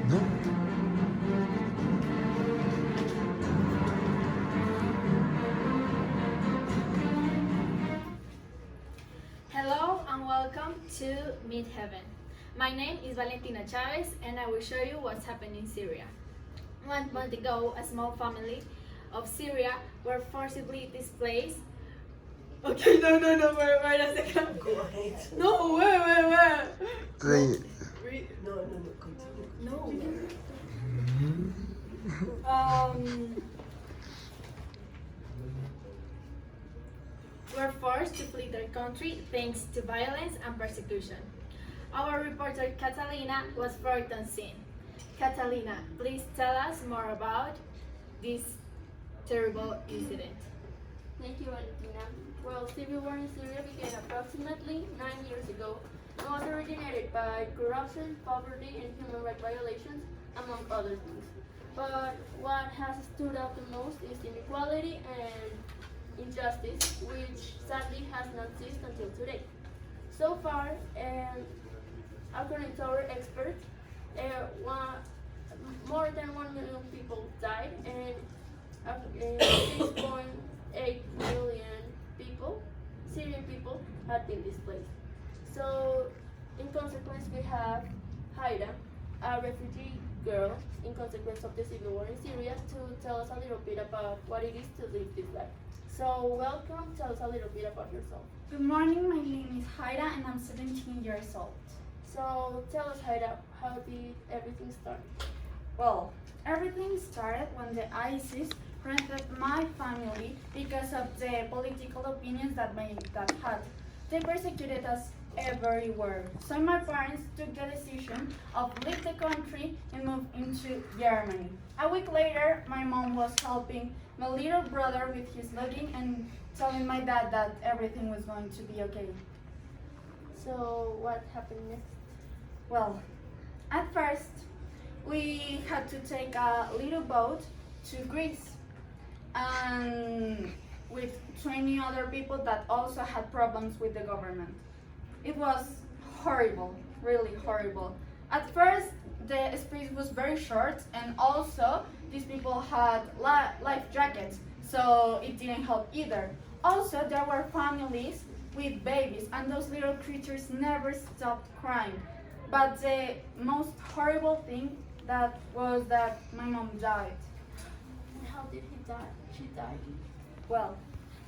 No. Hello and welcome to Meet Heaven. My name is Valentina Chavez and I will show you what's happened in Syria. 1 month ago, a small family of Syria were forcibly displaced. Okay, no, wait a second. Go ahead. No, where? Say, No, continue. No. Um, were forced to flee their country thanks to violence and persecution. Our reporter Catalina was first on scene. Catalina, please tell us more about this terrible incident. Thank you, Valentina. Well, civil war in Syria began approximately 9 years ago and was originated by corruption, poverty, and human rights violations, among other things. But what has stood out the most is inequality and injustice, which sadly has not ceased until today. So far, according to our experts, more than 1 million people died and 6.8 million people, Syrian people, had been displaced. So, in consequence, we have Haida, a refugee girl, in consequence of the civil war in Syria, to tell us a little bit about what it is to live this life. So, welcome, tell us a little bit about yourself. Good morning, my name is Haida and I'm 17 years old. So, tell us, Haida, how did everything start? Well, everything started when the ISIS rented my family because of the political opinions that had. They persecuted us everywhere. So my parents took the decision of leave the country and move into Germany. A week later, my mom was helping my little brother with his lugging and telling my dad that everything was going to be okay. So, what happened next? Well, at first, we had to take a little boat to Greece and with 20 other people that also had problems with the government. It was horrible, really horrible. At first, the space was very short and also these people had life jackets, so it didn't help either. Also, there were families with babies and those little creatures never stopped crying. But the most horrible thing that was that my mom died. And how did he die? She died. Well,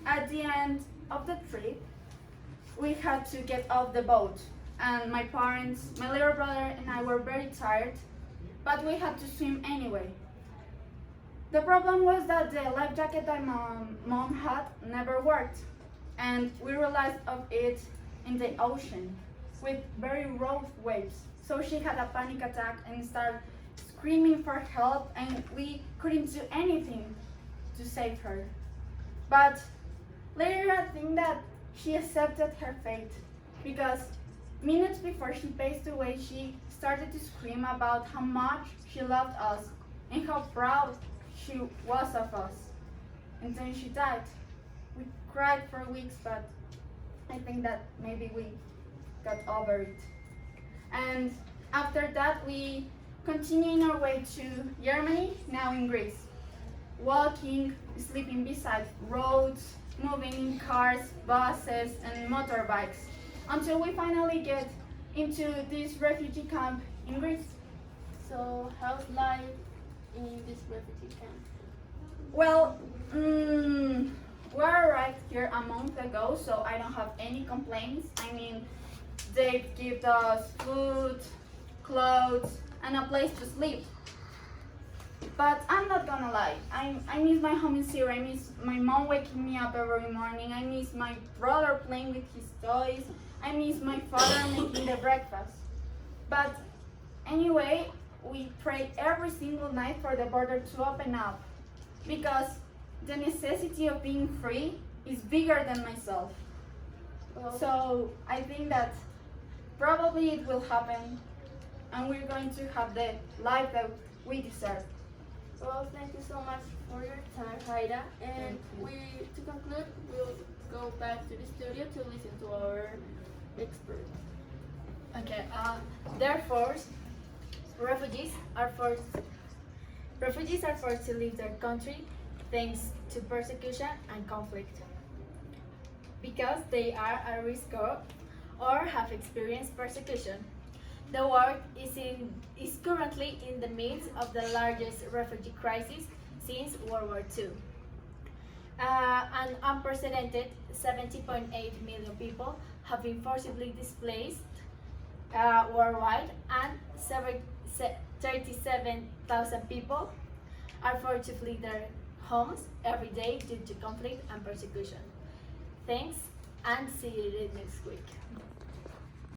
at the end of the trip, we had to get off the boat, and my parents, my little brother, and I were very tired, but we had to swim anyway. The problem was that the life jacket that my mom had never worked, and we realized of it in the ocean with very rough waves. So she had a panic attack and started screaming for help, and we couldn't do anything to save her. But later I think that she accepted her fate because minutes before she passed away, she started to scream about how much she loved us and how proud she was of us. And then she died. We cried for weeks, but I think that maybe we got over it. And after that, we continued our way to Germany, now in Greece. Walking, sleeping beside roads, moving in cars, buses, and motorbikes, until we finally get into this refugee camp in Greece. So, how's life in this refugee camp? Well, we arrived here a month ago, so I don't have any complaints. I mean, they give us food, clothes, and a place to sleep. But I'm not gonna lie, I miss my home in Syria. I miss my mom waking me up every morning. I miss my brother playing with his toys. I miss my father making the breakfast. But anyway, we pray every single night for the border to open up because the necessity of being free is bigger than myself. So I think that probably it will happen and we're going to have the life that we deserve. Well, thank you so much for your time, Haida. And to conclude, we'll go back to the studio to listen to our expert. Okay, therefore, Refugees are forced Refugees are forced to leave their country thanks to persecution and conflict because they are at risk of or have experienced persecution. The world is currently in the midst of the largest refugee crisis since World War II. An unprecedented 70.8 million people have been forcibly displaced worldwide, and 37,000 people are forced to flee their homes every day due to conflict and persecution. Thanks, and see you next week.